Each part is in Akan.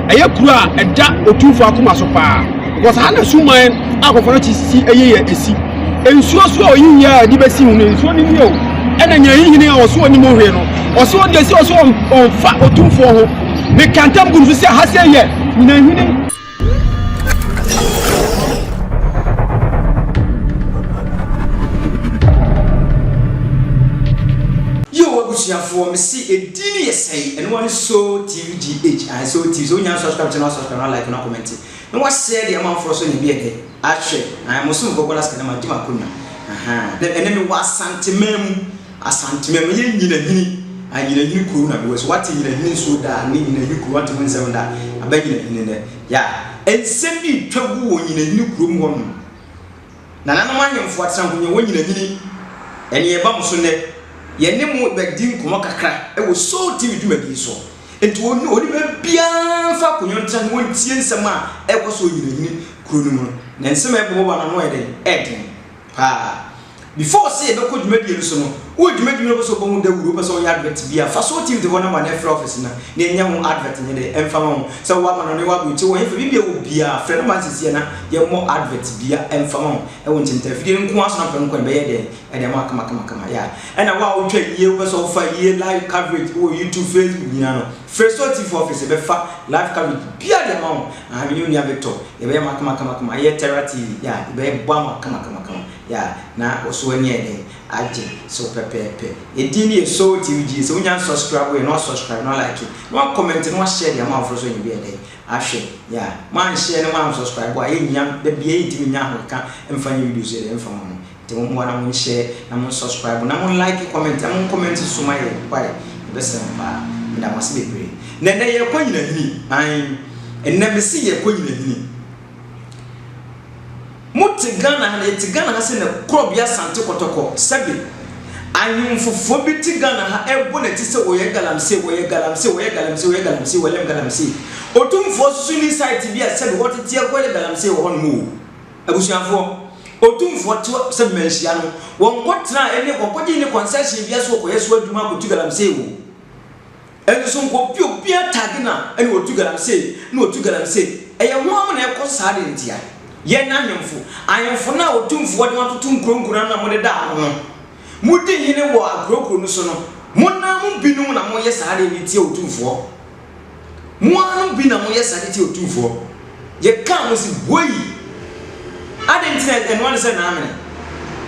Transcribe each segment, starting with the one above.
eye kura eda Otumfuo akoma so pa because ha na suman akofo chi sisi eye esi ensuo so oyin ya di besi hu ensuo ni mi o ena Nyinahinhene a oso oni mo hwe no oso de si oso on fa Otumfuo ho me kantam gun so se ha se ye Nyinahinhene for me see a dini say and one so TVGH I so TV so nya subscribe channel subscribe like na comment no what say the amount for so ni be again I am also go ask na ma di makuna the enemy was Asanteman ye Nyinahin and Nyinahin kuru na was what Nyinahin so da ni Nyinahin kuru what 17 da aba Nyinahin yeah and send me twagu wo Nyinahin kuru mu ho na na ma hemfo atsan kunye wo Nyinahin eni e ba mo so ne ye ne mu begdin komo kakra e wo so TV dwumadi so enti woni odi be bia fa konyonta won tie nsem a e ko so Nyinahin kuru no mu na nsem e bo ba na no eden ha before say be ko dwumadi so no wo dwumadi no so bo mu da wuro be so ya advert bia fa so TV de wona ma na free office na nya ho advert nye de emfa ma ho so wa ma no ne wa go ti wo ye fa bibia wo bia frɛ no man sisi na ye mo advert bia emfa ma ho e won tinta fidie nko aso na pɛ nko be ye de e de ma kama ya and na wa wo twa ye wo so fa ye live coverage wo YouTube Facebook nyina no first TV office be fa live coverage bia de ma ho a me ni Victor ye be ma kama ye Terra TV ya be bwa ma kama ya na oso ani ede aje so pepepe edini so TVG so nya subscribe we no subscribe no like it no comment no share the amount for so ni be ede ahwe ya man share no man subscribe wa ye nya da bia yitimi nya ho ka emfanya videos ede emfa mo te mo wana mo share na mo subscribe na mo like comment na mo comment so my why best pa nda mo se bebre na ye kwa Nyinahin an enna me se ye kwa Nyinahin Mutigana ha etigana ha se ne krobia sante kotoko sabe anyumfofo bi tigana ha ebo na ti se oye Galamsey Otumfuo suni site bi a sabe wotetie ko le Galamsey wo hono mu abusuafo Otumfuo to sabe menhia no won kotra ene kokoje ne concession bia so koye so aduma ko tu Galamsey wo ene so ko pia tagina ene wo tu Galamsey na wo tu Galamsey eye ho am na e ko saade ntia ye na ayemfo na Otumfuo de watoto nkronkron na mo de da no mudi hine wo agrokro no so no mo na mo binu na mo ye saade ni tie Otumfuo mo anu bi na mo ye saade tie Otumfuo ye ka mo si boyi adentina en one say na amene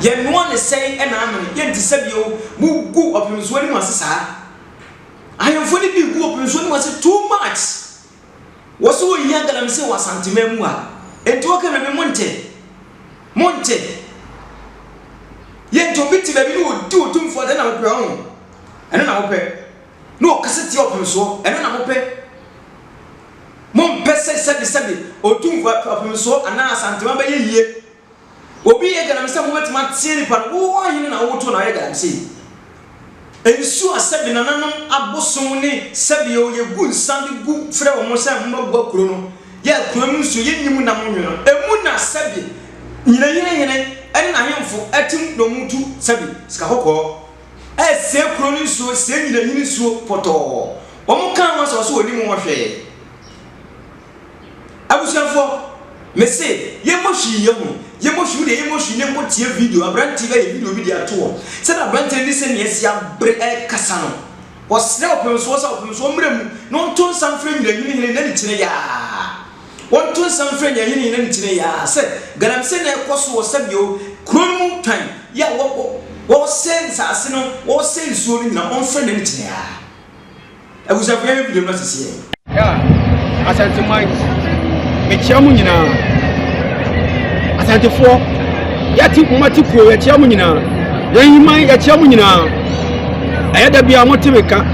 ye no one say en amene ye nti sabio mu gu opimso ni mo asesa ayemfo ni bi gu opimso ni mo ase too much wo so yi Galamsey wa Asanteman mu a ento ka me monte ye to biti ba bi no di Otumfuo de na mo pe ho eno na mo pe no kaseti opimso eno na mo pe mon pese sabi Otumfuo opimso ana Asanteman ba ye obi ye Galamsey mo betima tie ni pa wo yin na wo to na ye Galamsey ensu asabi na nanam abosom ni sabi o ye gu nsandi gu frɛ wo mo sa mo gbo kuro no ye kuro nsu ye nyimu na mo nwono emu na sabi Nyinahinhene ene na hemfo atim no mutu sabi ska hokɔ se kuro nsu se Nyinahin nsu poto wo mo kan wa so oni mo hwɛ abusuafo me se ye mo hwi ye mo hwi de ye mo hwi ne mo tie video abranti ba ye video bi de ato se na abranti ni se ne esi abre kasa no wo sre opemso mrem no nton samfre Nyinahinhene na ni kire ya won tun samfre Nyinahinhene na ni kire ya se Galamsey na ekoso wo sabio kronmu tan ya wo sense ase no wo sense oni na on fre na ni kire ya abusuafo ye video no sisi ya Asanteman me chiamu nyina Asantefuo yati kumati ko ya chiamu nyina Nyinahinman ya chiamu nyina ayada bia motemeka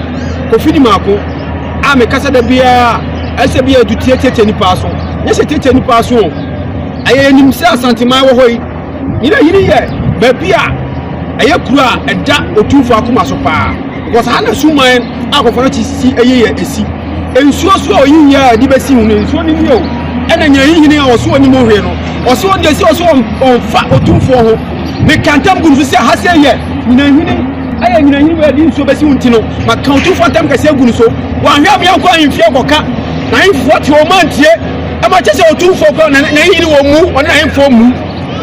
ko fidi mako a me kasa da bia ase bia dutie tete ni paso nyese tete ni paso aye nim se Asanteman wo hoyi Nyinahin ye ba bia aye kura eda Otumfuo akoma so pa because hana suman akofo chi sisi eye esi ensuo so oyin ya di besi hu ensuo ni mi o ena Nyinahinhene a oso oni mo hwe no oso de si oso on fa Otumfuo ho me kantam gun so se ha se ye Nyinahin aye Nyinahin we di nsuo besi hu ntino ma kan Otumfuo tam ka se gun so wa hwe am yanko anfie koka 940 o mantie e ma chese Otumfuo ko na yiri wo mu on 940 mu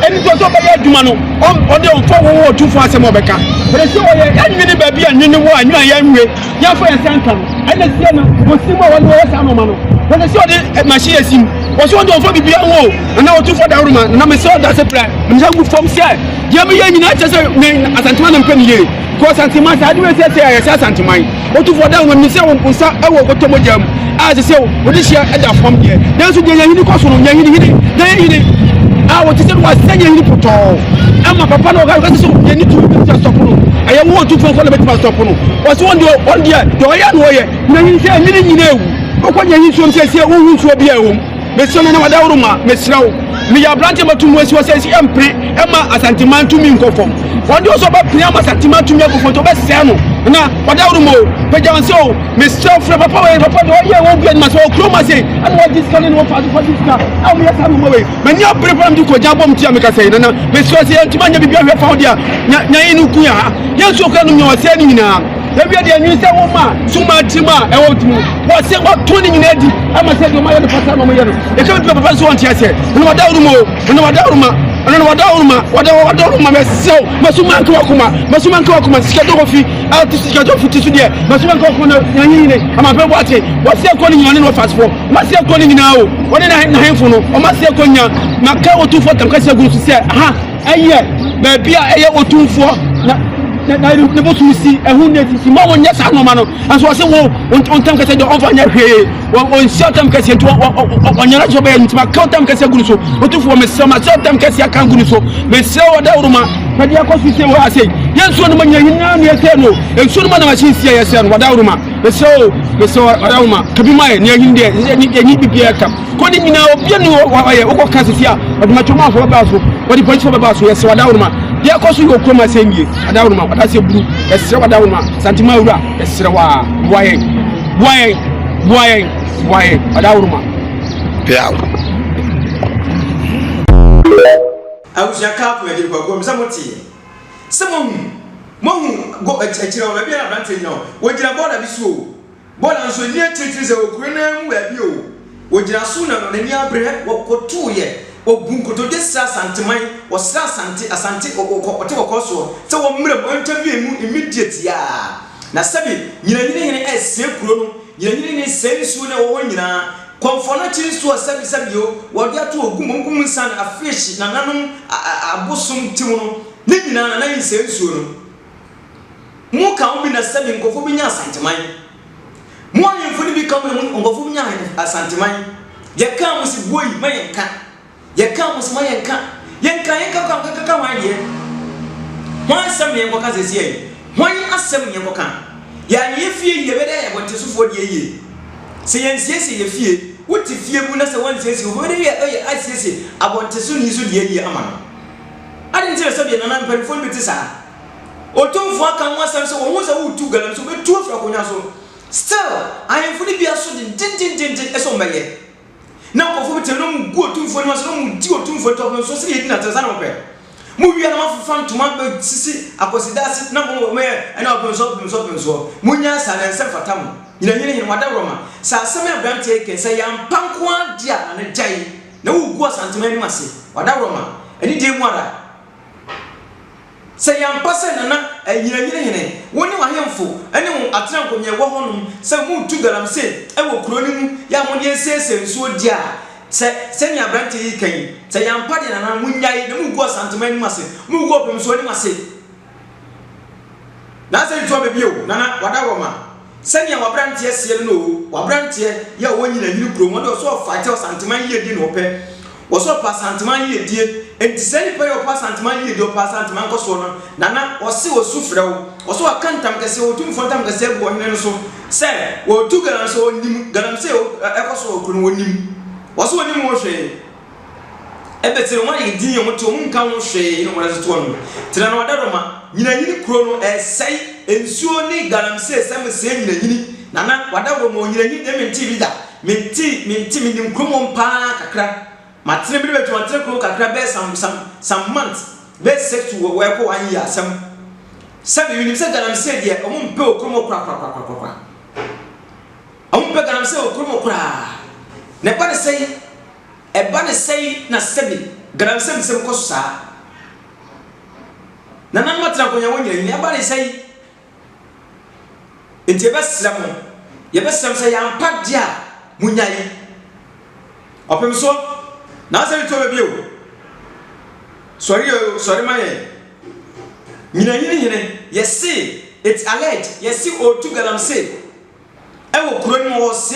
eni to so ba ya adwuma no on de on fo wo Otumfuo asem obeka but se wo ye anwini ba bia nwini wo anwa ya nwe ya fo ya sanka no ene sie no wo simo wo wo sa no ma no but se o de machine asim wo so on fo bibia wo na Otumfuo da ruma na me se o da se pra me se gu fom se ye me ye nyina chese me Asanteman mpa ni ye ko Asanteman sa de we se ya Asanteman Otumfuo da ruma me se wo nsa e wo gotomo jam as se wo de shia e da fom de dan so de nyahini ko so no nyahini what is it was saying you put all. I'm a papa no guy so you need to stop no. I want to for the stop no. Was one day do I know ye. Na yin say ni nyina ewu. Okonya yin so say wo so bia ewu. Me so na wada uruma me srawo. Me ya branch ma tumu so say empre e ma Asanteman to me nkofom. One day so ba pre ma Asanteman to me nkofom to be say no. Na wada uruma o. Pe jan so me srawo fra papa do ye won bia ma so kroma say and what this calling no for this car. How me say no way. Me nya pre from di ko jabom tia me ka say na me so say ntuma nya bibia hwe fa dia. Nya yin ku ya. Ye so ka no nya o say ni nyina. Ebi de anyi se wo ma suma tima e wo timu wo se wo toni nyina di ama se do ma ye no pasa no mo ye no e ka bi papa so won tia se no wada uruma no wada uruma me se masuma nka wakuma sika do fi out sika do futi su de masuma nka wakuma nyanyi ne ama pe boate wo se ko ni nyane no fast for ma se ko ni nyina o woni na henfo no o ma se ko nya na ka Otumfuo tam ka se gu su se aha eye ba bia eye Otumfuo na ne bo su si ehun ne si ma won nya sa no ma no anso se wo on tam ka se do on fa nya hwe on shotam ka se to on nya so ba ntima ka tam ka se gu so Otumfuo me se ma shotam ka se kan gu so me se wada uruma na dia ko su se wo ase yenso no ma nya hinna ne se no enso no ma na ma chin sia ye se no wada uruma me se wada uruma kabi mai ne hinde ni bibia kam ko ni nyina obi ni wo ye wo ko ka se sia oduma choma fo ba so wodi police fo ba so ye se wada uruma dia ko su yo kroma sengie wada uruma wada se buru ye se wada uruma Asanteman wura ye se wa boyen wada uruma piao awusia ka ko ye ko mi samoti mohu go achira o bia na brante no wo gira boda bi so boda nso ni atitiri se okure na mu ba bi o wo gira so na no ni abre wo kotu ye obunkoto de Asanteman wo sra asante ko so se wo mre mo interview mu immediate ya na sabi nyinahinhene ese kuro no nyinahinhene sensu na wo nyina konfona chinsu sabi yo wo de ato ogum san afish na nanom abosum timu no ne nyina na yin sensu no mu ka obi na sabi nkofo bi nya Asanteman mu ayemfo ni bi ka mu nkofo bi nya Asanteman ye ka mu si boyi mayenka ye ka mu si mayenka yenka ka wan ye wan sam ye ngoka zesie wan asem ye ngoka ya ye fie ye bede ye bonte sufo de ye se yensie ye fie wuti fie bu na se wan siesie wo de ye asiesie abonte su ni su de ye ama ade ntire sabi na na mpelfon beti sa Otumfuo aka nwa sam se wo hu se wo tu Galamsey be tu afra konya so still ayemfo ni bia so de eso mbaye na ko bi teno mu gu Otumfuo ni so no mu di Otumfuo to so se ye na tesa na pe mu wi na mafufan to ma be sisi akosidasi na mo me na open so mu nya sa na se fatam nyinahinhene wada roma sa asem abrante ke se ya mpanko adia na jai na wo gu Asanteman ni mase wada roma eni de mu ara se ya mpase na nyinahinhene woni wa hemfo ene wo atena nkomye wo honum se mu tu Galamsey e wo kuro ni mu ya mo de sese nsuo dia se nya brante yi kan se ya mpade na munyai na mu gu Asanteman ni mase mu gu opem so ni mase na se nto bebio na wada roma se nya wa brante ese no wa brante ya wo nyinahinhene kuro mo de so fa te Asanteman yi di no pe wo so pa Asanteman yi die enti seni pe yo pa Asanteman yi do pa Asanteman ko so no nana o se o sufrɛ wo so akantam kese Otumfuo tam kese bu ohene no so se wo tu Galamsey onim Galamsey e ko so okunu onim wo so onim wo hwe ebe tire mo yi din yo mo to mo nka wo hwe no mo rezo to no tire na wada roma nyinahinhene kuro no esai ensuo ni Galamsey sam se nyinahinhene nana wada roma nyinahinhene de menti bi da menti nim kuro mo mpa kakra matine bi beto matine ko kakra be some months be sex to we ko an year asem sabe uni se Galamsey de o mo mpe okromo kra ompe Galamsey okromo kra ne ba ne sei e ba ne sei na sebi Galamsey sem ko sa na nan matra ko nya wonya ni ba ne sei enti be sram ye be sram say ampa dia munyai opem so na say to be bio sorry my Nyinahinhene yesi it's alleged yesi Otu Galamsey ewo kronu wo se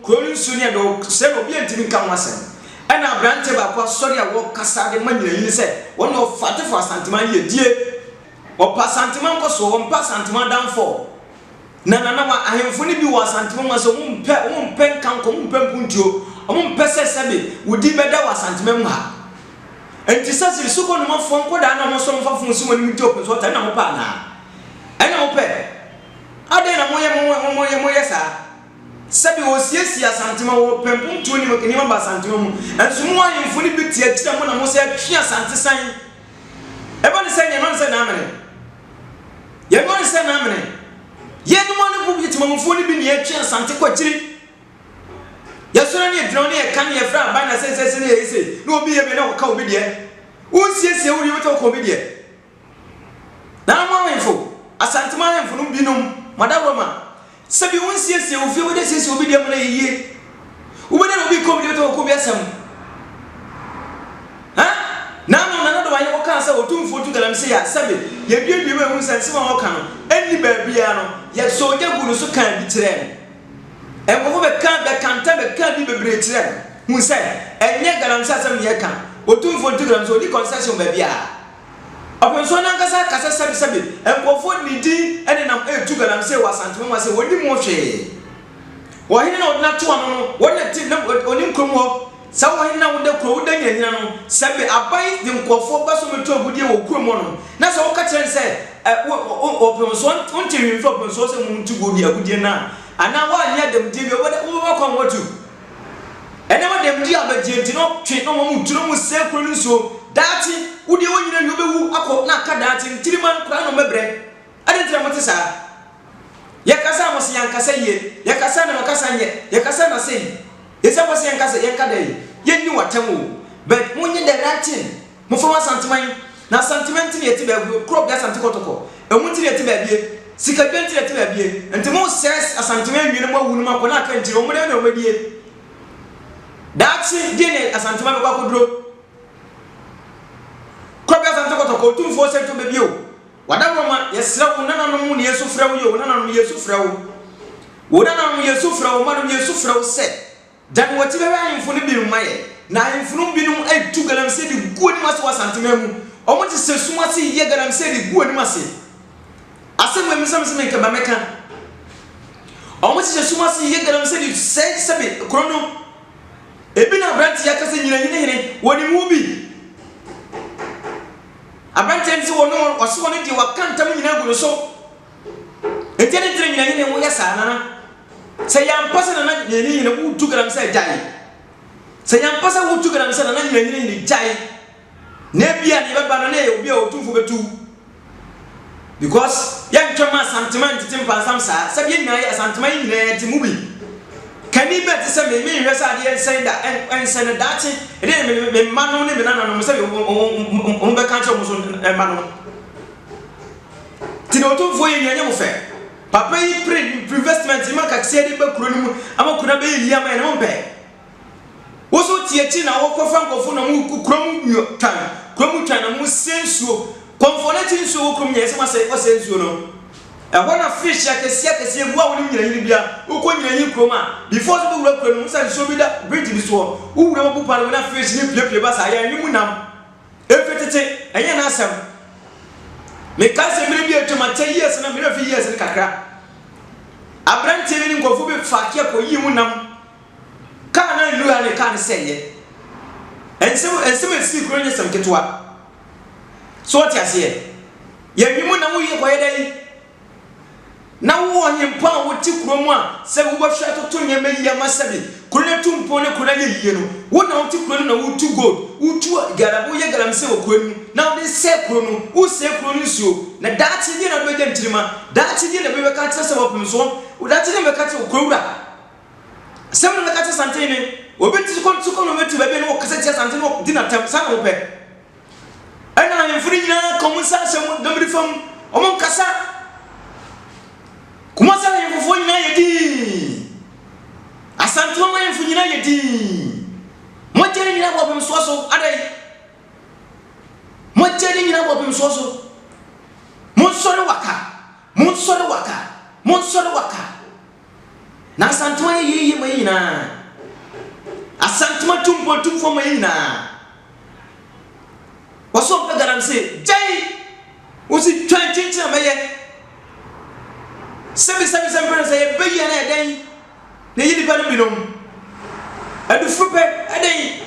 kronu suni do se obi antimi kan wasem ena brante ba kwa sorry a wo kasa de Nyinahin se won of fate for Asanteman ye die o pa Asanteman ko so won pa Asanteman down for na wa ahemfo ni bi wo Asanteman ma so mumpe kan ko mumpe puntuo o mumpe sesebe wudi beda wo Asanteman ha enti sase suko no mafo ko da na mo so mfa fun su mo ni mti open so ta na mo pa na ena mo pe ade na moye sa sabi wo siesie Asanteman wo pempum tu ni ma ba Asanteman mu enso mo ahemfo ni bi tie tira mo na mo se atwe Asante san e ba ni se nye non se na amene ye non se na amene ye no mo ne bu bi tima mo fo ni bi ni atwe Asante kwa kiri ya so na ni drone ni e kan ye fra ba na se ni e se no obi ye be na ka obi de wo siesie wo ri wo to ko obi de na mo ahemfo Asanteman ahemfo no binom madawoma sabi won siesie wo fi wo de siesie obi de mo na yiye wo be na obi ko bi de to ko bi asam ha na no na do wa ye wo kan sa Otumfuo tu Galamsey ya sabi ye biedie me hu sanse ma wo kan eni ba bia no ye so je guru so kan bi kire e ko be kan bi bebre kire hu se enye Galamsey asam ye kan Otumfuo tu Galamsey odi concession ba bia Open so na kasa sabi enkofo nidi ene nam Otu Galamsey wa Asanteman wa se woni mo hwe wo hene na odna to ano wo na ti na oni nkrom ho sa wo hene na wo de kro wo da nyanyina no sabi abai de nkofo ba so meto agudie wo krom no na so wo ka kire se open so onti wi fo open so se mu ntu godi agudie na ana wa anya dem die bi wo kon wotu ene wa dem die abadie nti no twe no mo muturo mu se kro ni so dati udi wonyina ni obewu akọ na aka dati ntiriman kra no mebre ade ntira mote sa ye kasa mo se yankasa ye ye kasa na makasa nye ye kasa na sei ye se mo se yankasa ye kada ye ni watemu but munye the right thing mo fo Asanteman na Asanteman ti ye ti ba crop ya Asante kotoko e mu ti ye ti ba bie sika ben ti ye ti ba bie enti mo ses Asanteman wi no mo wu no makọ na aka ntira o mo na o medie dati dine Asanteman ko akodro Kobi Asante kotoko Otumfuo se to bebio wadawoma yesra unana no mu ne yesu fra wo yo unana no yesu fra wo madu yesu fra wo se dan wati be ahemfo ne bi rumaye na ahemfo no bi no Otu Galamsey di guoni mase wa Asanteman mu omo ti se suma se ye Galamsey di guoni mase asem me sam se me ba meka omo ti se suma se ye Galamsey di se sebe krono ebi na branti yakase Nyinahinhene woni mu bi abantenzi wono oswone di wakanta mu nyina guru so etene dire Nyinahinhene wo yasa nana se yampasa nana Nyinahinhene Otu Galamsey jai se yampasa Otu Galamsey nana Nyinahinhene jai ne bia ne baba no ne obi a Otumfuo betu because yan twama Asanteman titim pansam sa sabi nyina ya Asanteman nyina ti mubi kani bet se me hwesa de ensen da ensen dati ede me manu ne me nana no se o be kan che mo so manu ti no Otumfuo ye nyanya mo fe papa yi pre-investment ma ka se de ba kuro ni mu ama kuna be yi ama ne mo be wo so tie chi na wo kofa nkofo na mu kuro mu twan na mu sensuo konfonati nsuo wo kuro mu ye se ma se o sensuo no na fish akesi bua woni Nyinahin bia uko Nyinahin kroma before so wura kro no say so bi da bridge bi so wura mo pupa na fish ni pie ba sa ya nyimu nam efetete enye na asem me ka se mi bi atuma 10 years na mi na fi years ni kakra abrante bi ni nkofo bi faaki ko yimu nam ka na lu ya ne ka ne seye ensem si kro nyesem ketwa so what ya se ya nyimu nam yi ko yedai na wo hempa wo ti kromu a se wo hwa to nyema yi amasabi kurone tumpo ne kurone yiye no wo na wo ti krono na wo tu gold wo tu garabo ye Galamsey wo kromu na wo de se krono wo se krono suo na daati ni na do je ntirima daati ni na be ka tse se wo pum so wo daati ni be ka tse wo krowura se mo na ka tse santene obeti ko no meti baabi no kasa ti asante no di na tem sa no pe ana ahemfo nyina komusa asem domri fam omo kasa kuma sa ahemfo nyina yedi asante mo ahemfo nyina yedi mo tere nyina bo bem so adai mo tere nyina bo bem so mo sori waka na asantuma yiyi mayina asantuma tumfo mayina waso pe Galamsey jai usi twantinti amaye sebi say be ye na eden ne yidi pa no binom adu fupe eden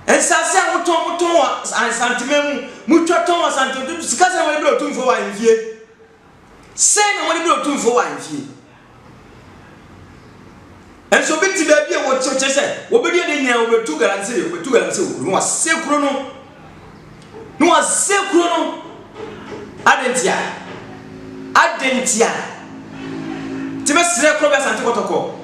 ensase awoton asantema mu twaton asantema sikasa woni bi Otumfuo wa yefie se na woni bi Otumfuo wa yefie enso biti baabi e wo chese wo bedi de nya wo betu Galamsey no wasekuro no adentia tibe sire kro be asante kotoko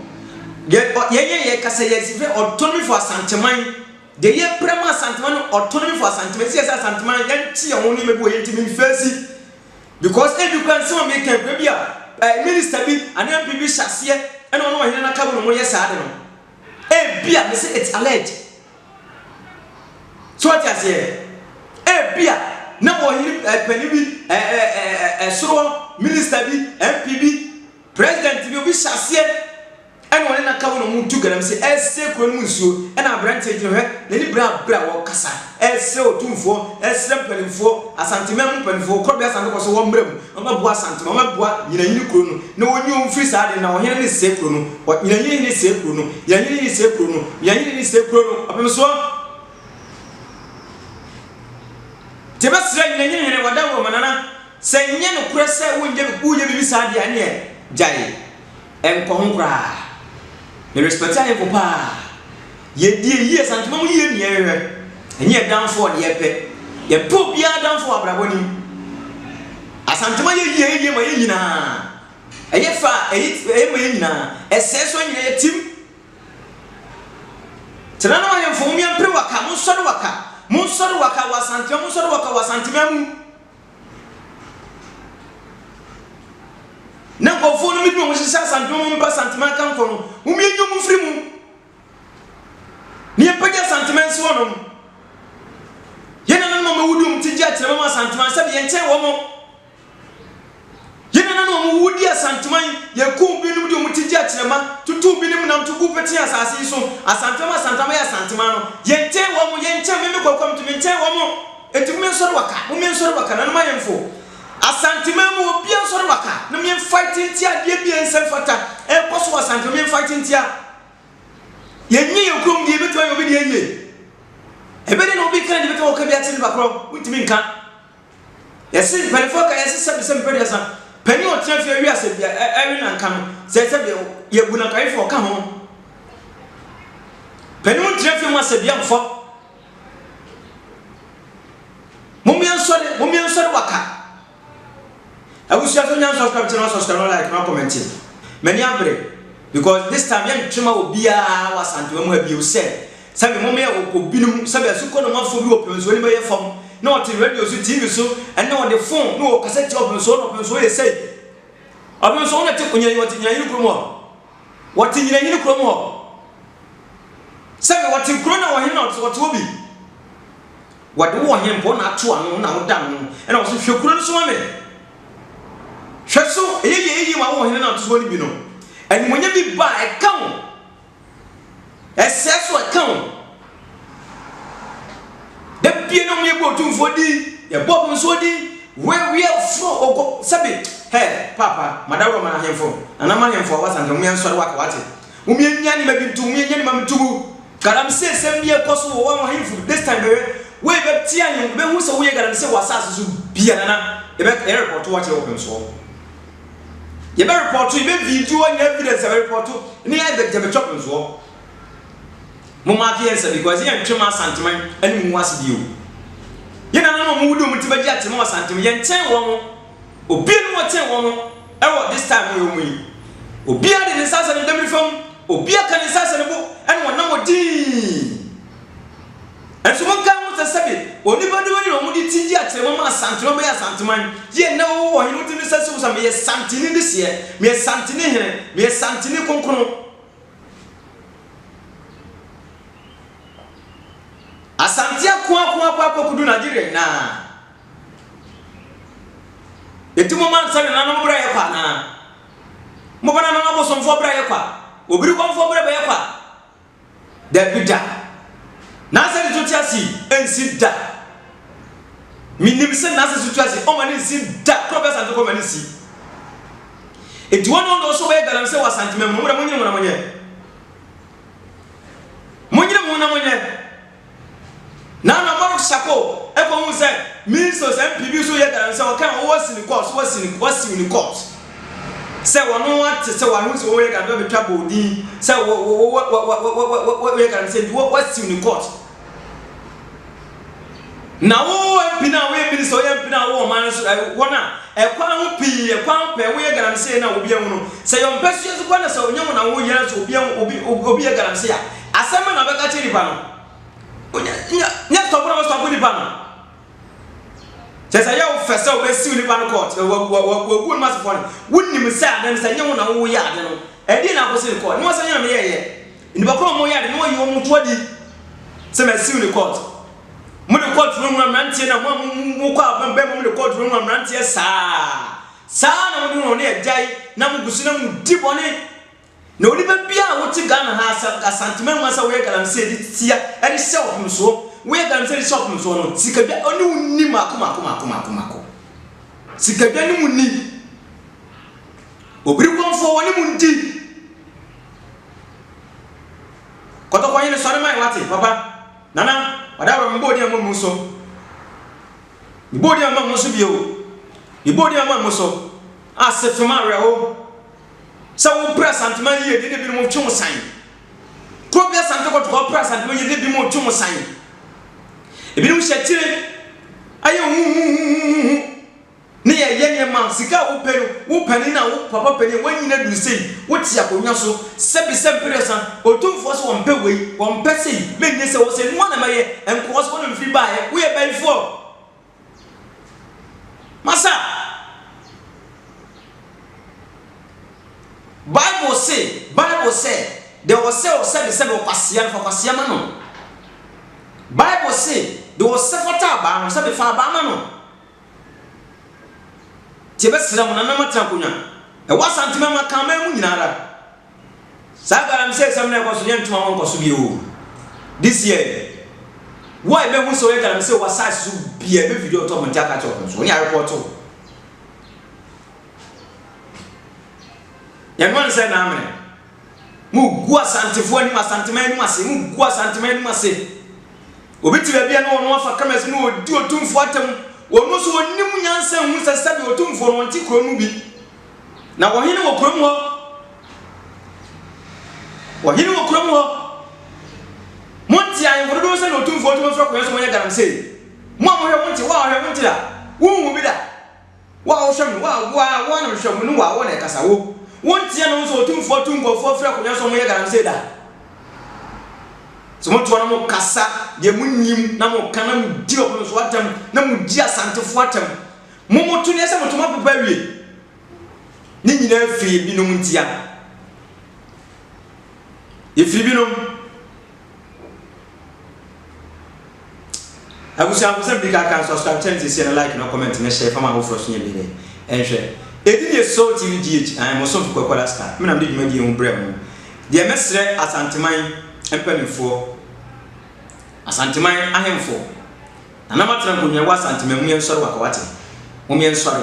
ye kase ye sife autonomy for Asanteman de ye prema Asanteman autonomy for Asanteman si Asanteman ye ti ye woni mebi wo ye ntimi face because every can some make can be a minister bi an MP bi hyase e no no hene na ka bo no ye saade no bia me say it's alleged so what you say bia na wo hene pani bi soro minister bi MP bi president bi obi hyase and one na kawo no mutu Galamsey ese kro no nsuo e na branche ji hwe na ni bra wo kasa ese Otumfuo ese mpanimfo Asanteman mpanimfo kro bi asante ko so wo mbrem o ma bua Asanteman o ma bua Nyinahin kro no na wonyi omfiri saade na ohene ne se kro no Nyinahin ne se kro no Nyinahin ne se kro no apem so teba sira Nyinahin wada wo manana se nye no kro se wonje bi saade ane e jai enko honkra me respect him for pa ye die Asanteman mu ye ni ehwe enye down for de epe ye pop ya down for abraboni Asanteman ye ma ye nyina eye fa ma ye nyina eseso nyina ye tim tena no ye fo mi ampre waka mo sori waka wa Asanteman mo sori waka wa Asanteman mu na ko fo no mi dum mo sisa Asanteman mo ba Asanteman kan ko no mo mi enyo mo firi mu ni e pege Asanteman so no ye na no mo wudi mo tiji akyere mo Asanteman sabe ye nchen wo mo ye na no mo wudi Asanteman ye ku bi no mo tiji akyere ma tutu bi ni na tugu peti asase so Asanteman ya Asanteman no ye nchen wo mo ye nchen me kokkom to me nchen wo mo enti mo nsoro waka na no ma ye mfo Asanteman mo obi ansoro waka na me fighting tia de bi ensem fata e koso Asanteman me fighting tia ye nyi ye krom de beto ye obi de ye ebe de no obi kan de beto o ka bi atini bakro wutimi nka yesi pelifo ka yesi sabi pedi asa pani o tia fi wi ase bia ewi na nka no se ye bu na kai fo ka ho pani o tia fi mo ase bia mfo mummi ansori waka abusia to nyan subscribe channel subscribe like na comment many abre because this time yan twema obia wa Asanteman mu abi o se sabe mo me obinum sabe asuko no mafo bi openso ni be yefom na o ti radio so TV so and na on the phone no cassette openso no openso ye say openso na te kunya yoti Nyinahin kromo wati Nyinahin kromo sabe wati krona wa hin na wati obi wade wo hin po na ato anu na wo dan no e na wo so hwekuro no so ma me hweso eye ma wo hin na to so ni bi no and when you be by a count, excess or count. The piano me go to for the Bob and Sodi, where we are for Sabi. Hey, Papa, Madame Manahan for, and I'm man for us and the man so what it. Umian maybe 2 million to Galamsey send me a possible 1 for this time. We got Tian, when was away Galamsey was as to be an airport to watch open so. You better report to you, video and evidence of report to me. I bet the chop as well. Mama answer because he and Chima Asanteman and was you. You know, no mood to be at more Asanteman, and 10 woman, or be more 10 woman. Oh, this time we will. Be at the assassin of them from obi aka ne sase ne bo ene wonam odi enso mo kan mo sesabe oni badu ni no di tiji atrema ma Asantema be Asanteman ye na wo wo hinu timi sase wo sa me santini de se me santini hene me santini konkono Asantia kwa kudu Nigeria na etimo man sane na no bra ye kwa na mo bana na bo somfo bra ye kwa obiri konfo bra ye kwa da bida na se to tiasi ensi da minim se na se to tiasi o mani ensi da professor Asante ko mani si eti wono no so be Galamsey wa Asanteman mo bra mo nyina na maro sako e ko hu se ministers MPB so ye Galamsey o kan o wasi ni court se wono wat se wanu se o ye Galamsey be twa bodi se wo ye Galamsey wasi ni court na wo MP na wo minister o MP na wo man so wona e kwa hu pi e kwa pe wo ye Galamsey na obi hu no se yo mpesu ye kwa na se onyamu na wo ye so obi ye Galamsey a asema na be ka chiri pa no nya stop ni bana sesa ya ofesa obesi ni bana court wo mas for wonni misa na nsa nya wona wo ya ade no e di na ko se court ni wasa nya me ye ni ba ko mo ya ade no yi wo muto adi se ma si ni court mo de court room na mantie na mo kwa bamba mo de court room na mantie saa na mo no ne ajai na mo gusu na mo di bone na oni ba bia wo ti Ghana ha Asanteman masa wo ye Galamsey di tia e di self mso wo ye Galamsey di self mso no sika bia oni unni mako sika bia ni munni obiri konfo woni mundi koto kwa yene sore mai wati papa nana wada mbo di ammo so ibodi ammo so bio ibodi ammo so asefema reho sa wo press Asanteman ye de bi mo twom san ko bia sante ko to press Asanteman ye de bi mo twom san e bi no hyetire aye ne ye ma sika wo pani na wo papa pani wanyina duru sei wo ti akonwa so sebi sempresa Otumfuo so won pe wei won pe sei me ne se wo se no na maye enko so no mfi ba ye wo ye ban fo masa Bible say there was say kwasia ma no Bible say there was sefata ba no se be fa ba ma no ti be sira mo na na mata konya e wa Asanteman ma kan ma mu nyinara sa Galamsey sem na ko so nye ntuma won ko so bi o this year why be hu so ye Galamsey wa sa su bi e be video to mo ti aka cho so nya report to Yaman say na amene mu gu Asantefuo ni Asanteman ni mase mu gu Asanteman ni mase obiti ba bia na wono afa kames no odi Otumfuo atam wono so onim nyansa hu sesa bi Otumfuo no nti kro mu bi na wohene wo kro mu ho monti ayi wodo se no Otumfuo to mfra ko so mo ya Galamsey mo hwe monti da wo bi da wa wo hwem wa na hwem no wa wo na kasa wo wonti no so Otumfuo tungofo fra ko so mo ya Galamsey da so mo to na mo kasa de munnyim na mo kana mu di o so atam na mu di Asantefuo atam mo to ne se mo to ma papa wie ni nyina firi bi no muntia e firi bi no abusa bi ka kan subscribe channel si na like na comment na share fama ho froso nya bi ne enhwe edini eso TVGH mo so fu kwakwala star me na mde dwuma di hu brem de mesre Asanteman empanifo Asanteman ahemfo na matra nkonya wa Asanteman mu yensore wakawate mu yensore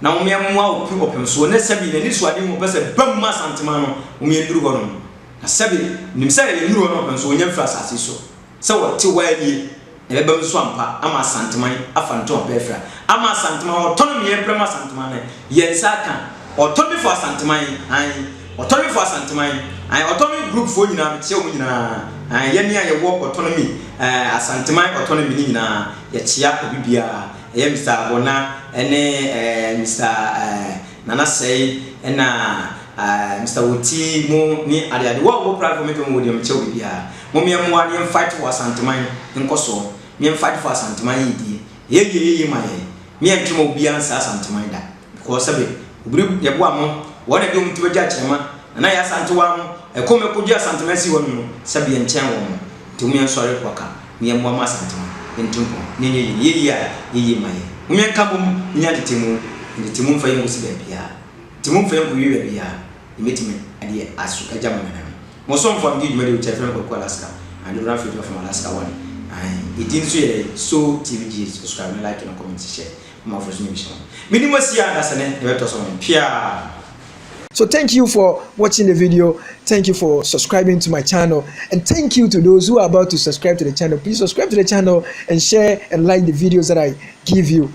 na mu yemwa opu opemso ne sabi ne nisu ade mu pese bam ma Asanteman no mu yenduru ho no na sabi nimsa ye nduru ho no opemso onya mfra asase so se wo ti walie e bam so ampa ama Asanteman afanto opefra ama Asanteman autonomy ye prema Asanteman yensa kan autonomy for Asanteman autonomy for Asanteman autonomy group for nyina metie o nyina yemi a ye wo autonomy Asanteman autonomy ni nyina ye chia obibia ye Mr. Bona ene Mr. Nana Sei ena Mr. Oti mo ni ade wo platform me mo dem che obi bia mo me mo ani fight for Asanteman nkoso me fight for Asanteman yi ye ma ye me entwe mo bia nsa Asanteman da because sabe obiri ye bo am wona de mtu beja chema na ya Asantewa mo e ko me ko ji Asanteman si wonu no sabe enchen wo mo to me nsore kwaka me mo ma Asanteman entumpo ne ye ma ye mo me nka bom nya tetimu mfa ye mo si bia timu mfa ye ko wi bia imetime ade asu ajama na mo so mfa mdi dwuma de chefren ko Alaska and the rafi from Alaska one it is so TVG subscribe like and comment share my first mission minimum sia understand the better so pia. So thank you for watching the video. Thank you for subscribing to my channel. And thank you to those who are about to subscribe to the channel. Please subscribe to the channel and share and like the videos that I give you.